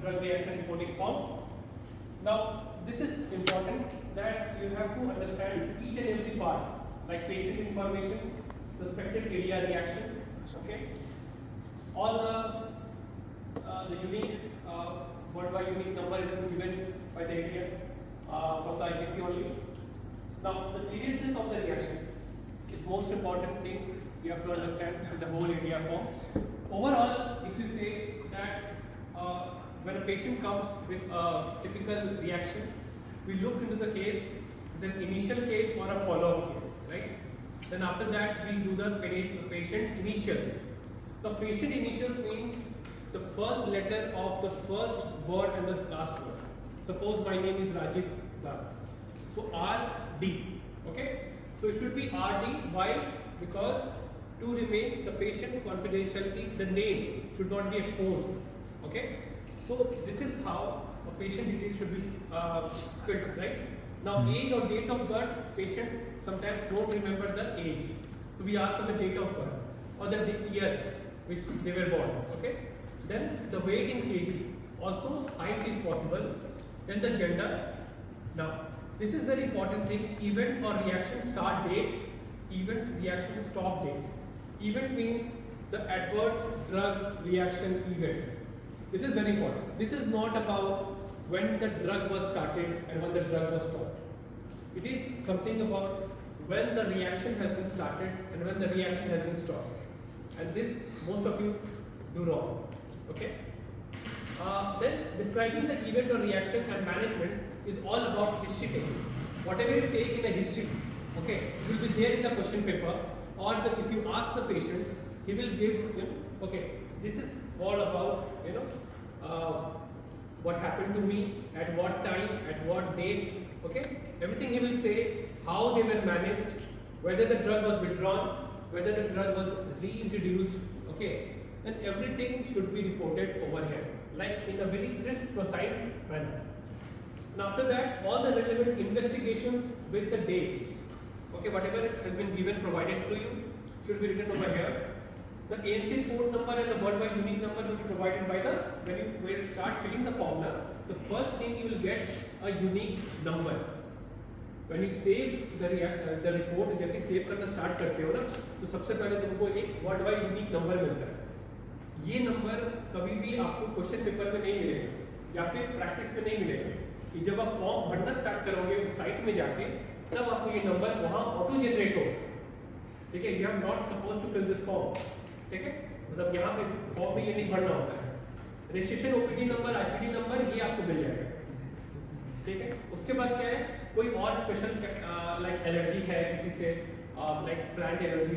drug reaction reporting form. Now this is important that you have to understand each and every part, like patient information, suspected ADR reaction, okay, all the unique worldwide unique number is given by the area from the IPC only. Now the seriousness of the reaction is most important thing you have to understand in the whole area form. Overall, if you say that when a patient comes with a typical reaction, we look into the case, the initial case or a follow-up case, right? Then after that, we do the patient initials. The patient initials means the first letter of the first word and the last word. Suppose my name is Rajiv Das. So RD, okay? So it should be RD. Why? Because to remain the patient confidentiality, the name should not be exposed, okay? So this is how a patient detail should be filled, right? Now age or date of birth, patient sometimes don't remember the age. So we ask for the date of birth or the year which they were born, okay? Then the weight in kg, also height is possible. Then the gender. Now this is very important thing, event or reaction start date, event reaction stop date. Event means the adverse drug reaction event. This is very important. This is not about when the drug was started and when the drug was stopped. It is something about when the reaction has been started and when the reaction has been stopped. And this most of you do wrong. Okay? Then describing the event or reaction and management is all about history taking. Whatever you take in a history, okay, it will be there in the question paper, or if you ask the patient, he will give, okay, this is all about, what happened to me, at what time, at what date, okay. Everything he will say, how they were managed, whether the drug was withdrawn, whether the drug was reintroduced, okay. And everything should be reported over here, like in a very crisp, precise manner. And after that, all the relevant investigations with the dates, okay, whatever has been given, provided to you, should be written over here. The ANCH code number and the worldwide unique number will be provided by when you start filling the formula. The first thing you will get a unique number. When you save the report, जैसे save करना start करते हो ना, तो सबसे पहले तुमको एक वर्ल्डवाइड यूनिक नंबर मिलता है. ये नंबर कभी भी आपको क्वेश्चन पेपर में नहीं मिलेगा या फिर प्रैक्टिस में नहीं मिलेगा. कि जब आप फॉर्म भरना स्टार्ट करोगे उस साइट में जाके, तब आपको ये नंबर वहाँ ऑटो जनरेट होगा. ठीक है, you are not suppose to fill this form. ठीक है, मतलब यहाँ पे फॉर्म में ये नहीं भरना होता है. Registration OPD number, IPD number ये आपको मिल जाएगा. ठीक है, उसके बाद क्या है, कोई और स्पेशल लाइक एलर्जी है किसी से, like plant allergy,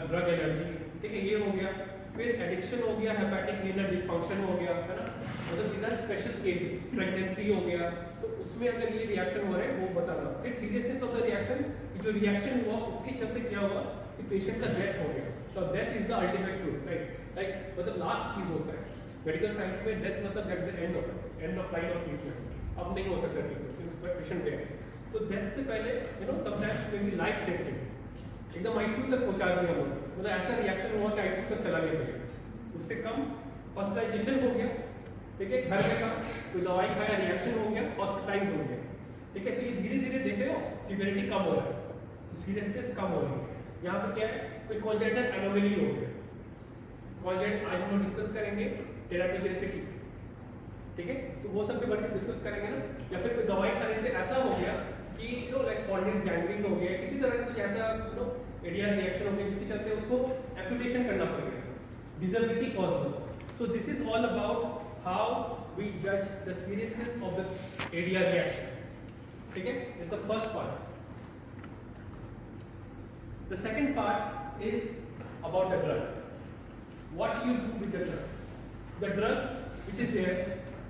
drug allergy, ठीक है, ये हो गया. फिर एडिक्शन हो गया, हेपेटिक रीनल डिसफंक्शन हो गया, है ना, मतलब these are special cases. Pregnancy हो गया, तो उसमें अगर ये रिएक्शन हो रहा है वो बताना. फिर सीरियसनेस ऑफ द रिएक्शन, जो रिएक्शन हुआ उसके चलते क्या हुआ कि पेशेंट का डेथ हो गया. So death is the ultimate truth, right? Like मतलब लास्ट चीज होता है मेडिकल साइंस में. डेथ मतलब that's the end of line of treatment. अब नहीं हो सकता ट्रीटमेंट, पेशेंट गया. तो डेथ से पहले sometimes may be life threatening, एकदम आईसीयू तक पहुंचा दिया लोग, मतलब ऐसा रिएक्शन हुआ कि आईसीयू तक चला गया पेशेंट. उससे कम हॉस्पिटलाइजेशन हो गया. ठीक है, घर में था, कोई दवाई खाया, रिएक्शन हो गया, हॉस्पिटलाइज हो गया. ठीक है, तो ये धीरे धीरे देख रहे हो सीवियरिटी कम हो रहा है, सीरियसनेस कम हो रही है. यहाँ पे क्या है, कोई कॉन्जेनिटल एनोमली हो गया. कॉन्जेनिटल आज हम लोग डिस्कस करेंगे टेराटोजेनिसिटी. ठीक है, तो वो सब के बारे में डिस्कस करेंगे ना. या फिर कोई दवाई खाने से ऐसा हो गया कि लाइक फॉर्निस गैंग्रीन हो गया, किसी तरह का कुछ ऐसा एडीआर रिएक्शन हो गया जिसके चलते उसको एम्पुटेशन करना पड़ेगा, डिसेबिलिटी कॉज हो. So this is all about how we जज the seriousness of the ADR reaction. ठीक है, is the first part. The second part is about the drug. What you do with the drug. The drug which is there,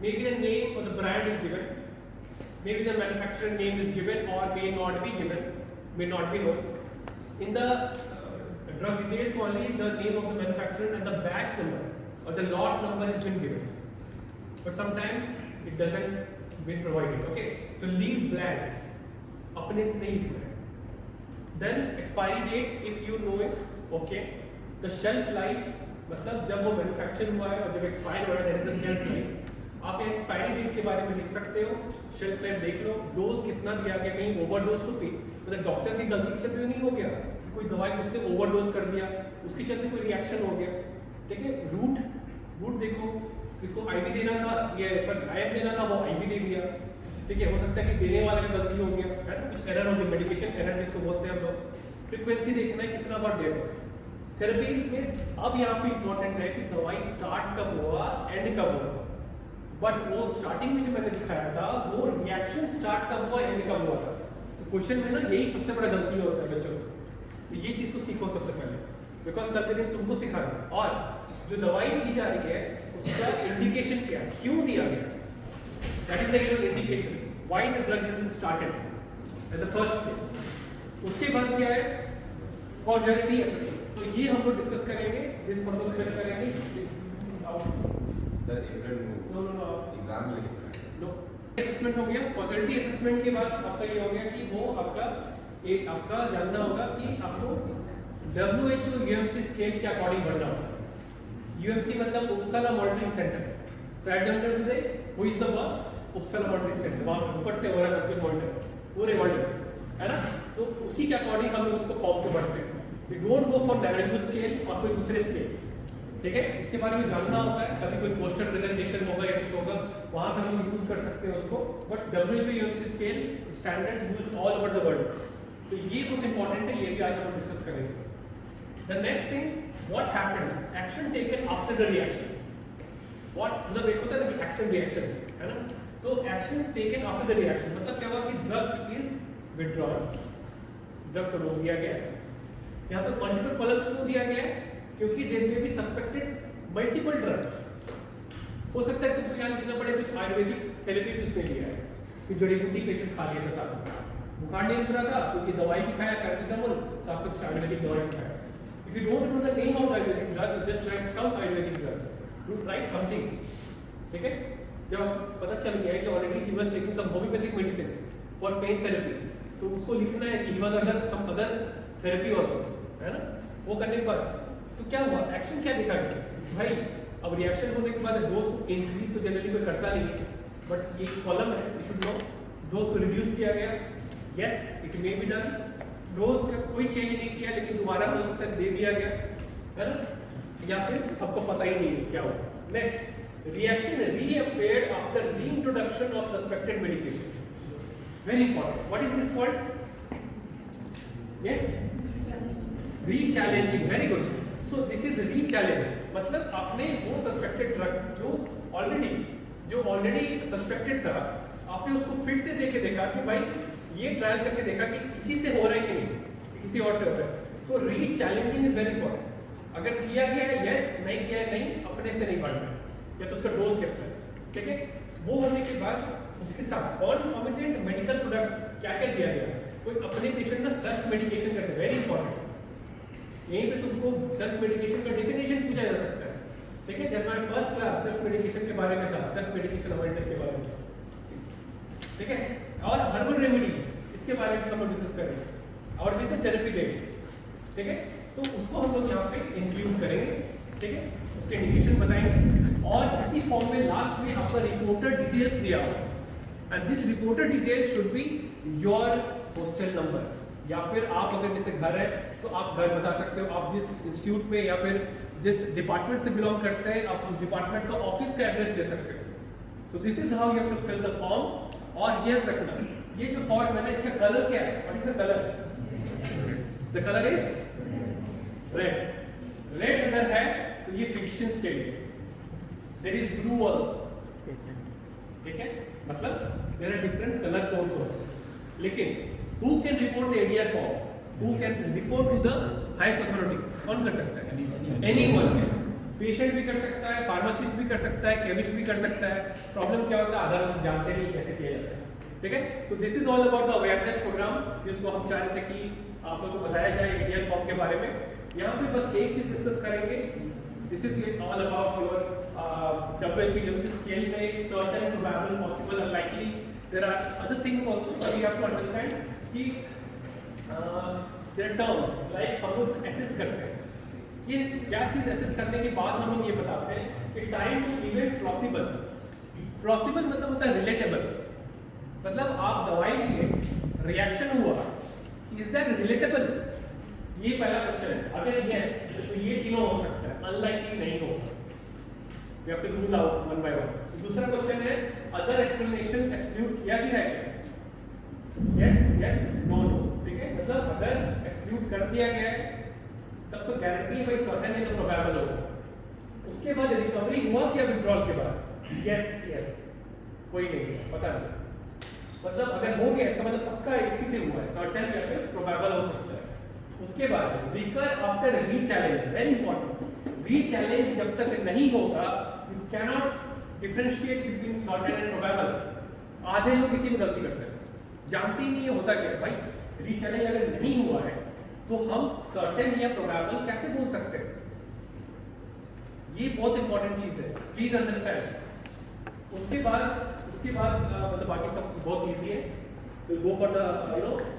maybe the name or the brand is given, maybe the manufacturer name is given or may not be given, may not be known. In the drug details only the name of the manufacturer and the batch number or the lot number has been given. But sometimes it doesn't been provided. Okay, so leave blank. अपने से नहीं लिखना है. Then expiry date if you know it, okay. The shelf life मतलब जब वो manufacture हुआ है और जब एक्सपायर हुआ है, that is the shelf life. आप आप एक्सपायरी डेट के बारे में लिख सकते हो, शेल्फ लाइफ देख लो, डोज कितना दिया गया, कहीं ओवरडोज तो मतलब डॉक्टर की गलती के चलते नहीं हो गया, कोई दवाई उसने ओवरडोज कर दिया, उसके चलते कोई रिएक्शन हो गया। ठीक है, रूट देखो, किसको आईवी देना था, ये आयन देना था, वो आईवी दे दिया। ठीक है, हो सकता है कि देने वाले का गलती हो गया, है ना, कुछ एरर हो गया, मेडिकेशन एरर जिसको बोलते हैं हम लोग। फ्रीक्वेंसी देखना है कितना बार दे रहे हो। थेरेपीज में अब यहाँ पे इंपॉर्टेंट है कि दवाई स्टार्ट कब हुआ, एंड कब हुआ। बट वो स्टार्टिंग में जो मैंने दिखाया था वो रिएक्शन स्टार्ट कब हुआ, एंड कब हुआ था। तो क्वेश्चन में ना यही सबसे बड़ा गलती होता है बच्चों को। तो ये चीज़ को सीखो सबसे पहले, बिकॉज कल के दिन तुमको सिखाना। और जो दवाई दी जा रही है उसका इंडिकेशन क्या है, क्यों दिया गया, that is the indication, why the drug has been started at the first place. उसके बाद क्या है, कॉजलिटी असेसमेंट। तो ये हम लोग डिस्कस करेंगे, इस हम लोग फिर करेंगे एग्जाम लेके चलेंगे। नो असेसमेंट हो गया। कॉजलिटी असेसमेंट के बाद आपका ये हो गया कि वो आपका एक आपका जानना होगा कि आपको WHO UMC स्केल के अकॉर्डिंग बढ़ना होगा। UMC मतलब उपसाला मॉनिटरिंग सेंटर। तो at the end of the day who is the boss, Uppsala monitoring centre, वहां ऊपर से हो रहा है सब कुछ मॉनिटर पूरे वर्ल्ड में, है ना। तो उसी के अकॉर्डिंग हम लोग उसको फॉर्म को बढ़ते हैं। We don't go for nano scale और कोई दूसरे स्केल। ठीक है, इसके बारे में जानना होता है, कभी कोई पोस्टर प्रेजेंटेशन होगा या कुछ होगा वहां पे हम यूज कर सकते हैं उसको। But WHO UMC scale standard used all over the world. तो ये बहुत इंपॉर्टेंट है, ये भी आज हम डिस्कस करेंगे। The next thing, what happened, action taken after the reaction. What मतलब एक होता है ना एक्शन रिएक्शन, है ना। तो action taken after the reaction मतलब क्या हुआ कि ड्रग इज विथड्रॉन, ड्रग को रोक दिया गया। यहाँ पे मल्टीपल कॉलम्स क्यों दिया गया है, क्योंकि there may be suspected multiple drugs. हो सकता है कुछ यहाँ लिखना पड़े कुछ आयुर्वेदिक थेरेपी उसमें लिया है, कुछ जड़ी बूटी पेशेंट खा लिया था, साथ में बुखार नहीं उतरा था तो ये दवाई भी खाया पैरासिटामोल, साथ में कुछ आयुर्वेदिक दवाई भी खाया। If you don't know the name of Ayurvedic drug, just write some Ayurvedic drug, you write something. ठीक है, जब पता चल गया है कि already he was taking some homeopathic medicine for pain therapy, तो उसको लिखना है कि he was under some other therapy also, है ना। वो करने के बाद तो क्या हुआ, एक्शन क्या दिखा गया भाई। अब रिएक्शन होने के बाद डोज को इंक्रीज तो जनरली कोई करता नहीं है, बट ये कॉलम है, यू शुड नो, डोज को रिड्यूस किया गया, yes it may be done. Dose का कोई चेंज नहीं किया लेकिन दोबारा हो सकता है दे दिया गया, है ना, या फिर आपको पता ही नहीं क्या हुआ। Next, reaction reappeared after reintroduction of suspected medication. Very important, what is this word, yes rechallenging, very good. So this is rechallenge, मतलब आपने वो सस्पेक्टेड ड्रग जो ऑलरेडी सस्पेक्टेड था, आपने उसको फिर से देखा कि भाई ये ट्रायल करके देखा कि इसी से हो रहा है कि नहीं, किसी और से हो रहा है। सो रीचैलेंजिंग इज वेरी इंपॉर्टेंट। अगर किया गया है यस, नहीं किया है नहीं, अपने से नहीं बढ़ना है, या तो उसका डोज कितना है। ठीक है, वो होने के बाद उसके साथ कॉन्कॉमिटेंट मेडिकल प्रोडक्ट्स क्या क्या दिया गया, कोई अपने पेशेंट का सेल्फ मेडिकेशन करते, वेरी इंपॉर्टेंट। यहीं पे तुमको सेल्फ मेडिकेशन का डेफिनेशन पूछा जा सकता है। ठीक है, जब मैं फर्स्ट क्लास सेल्फ मेडिकेशन के बारे में था, सेल्फ मेडिकेशन अवेयरनेस के बारे में, ठीक है, और हर्बल रेमेडीज इसके बारे में हम डिस्कस करेंगे, और विद थेरेपी डेट्स। ठीक है, तो उसको हम लोग यहाँ पे इंक्लूड करेंगे। ठीक है, उसके इंडिकेशन बताएंगे, और इसी फॉर्म में लास्ट में आपका रिपोर्टर डिटेल्स दिया हुआ, and this reporter details should be your hostel number, या फिर आप अगर जैसे घर है तो आप घर बता सकते हो, आप जिस इंस्टीट्यूट में या फिर जिस डिपार्टमेंट से बिलोंग करते हैं आप उस डिपार्टमेंट का ऑफिस का एड्रेस दे सकते हो। So this is how you have to fill the form. और ये रखना, ये जो फॉर्म है ना, इसका कलर क्या है, what is the colour, the colour is red. Red colour है तो ये फिक्शंस के लिए, देयर इज ब्लू आल्सो। ठीक है, मतलब there are different colour codes also. लेकिन who can report the ADR forms, who can report to the highest authority, कौन कर सकता है, anyone can, पेशेंट भी कर सकता है, फार्मासिस्ट भी कर सकता है, केमिस्ट भी कर सकता है। प्रॉब्लम क्या होता है, आधा लोग जानते नहीं कैसे किया जाता है। ठीक है, so this is all about the awareness programme, जिसको हम चाह रहे थे कि आप लोगों को बताया जाए ADR फॉर्म के बारे में। यहाँ पे बस एक चीज डिस्कस करेंगे, this is all about your WHO UMC scale में certain, probable, possible, unlikely, there are other things also that you have to understand कि there are terms like हम लोग assess करते हैं, ये क्या चीज़ assess करने के बाद हम लोग ये बताते हैं कि time to event plausible, plausible मतलब होता है रिलेटेबल, मतलब आप दवाई लिए, रिएक्शन हुआ, इज दैट रिलेटेबल? ये पहला क्वेश्चन है। अगर यस तो ये तीनों हो सकता है, अनलाइकली नहीं होगा। We have to rule out one by one. दूसरा क्वेश्चन है अदर एक्सप्लेनेशन एक्सक्लूड किया गया है क्या? यस यस नो नो, ठीक है। मतलब अगर एक्सक्लूड कर दिया गया है तब तो गारंटी है भाई सर्टेन है तो प्रोबेबल होगा। उसके बाद रिकवरी हुआ क्या विड्रॉल के बाद? यस यस, कोई नहीं है, पता नहीं। मतलब अगर हो गया इसका मतलब पक्का इसी से हुआ है, सर्टेन या फिर प्रोबेबल हो सकता है। उसके बाद रिकर आफ्टर रीचैलेंज, वेरी इंपॉर्टेंट। रीचैलेंज जब तक नहीं होगा you cannot differentiate between certain and probable. आधे लोग इसी में गलती करते हैं, जानते ही नहीं है होता क्या है भाई। रीचैलेंज अगर नहीं हुआ है तो हम सर्टेन या प्रोबेबल कैसे बोल सकते हैं? ये बहुत इंपॉर्टेंट चीज है, प्लीज अंडरस्टैंड। उसके बाद मतलब बाकी सब बहुत इजी है। We'll go for the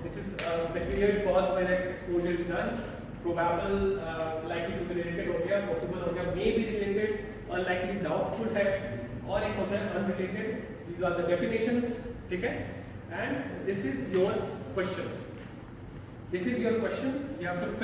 this is the period caused by the exposure is done. Probable, likely to be related हो गया, possible हो गया, may be related, unlikely doubtful है, और एक होता है unrelated. These are the definitions, ठीक है? And this is your question. This is your question. You have to fill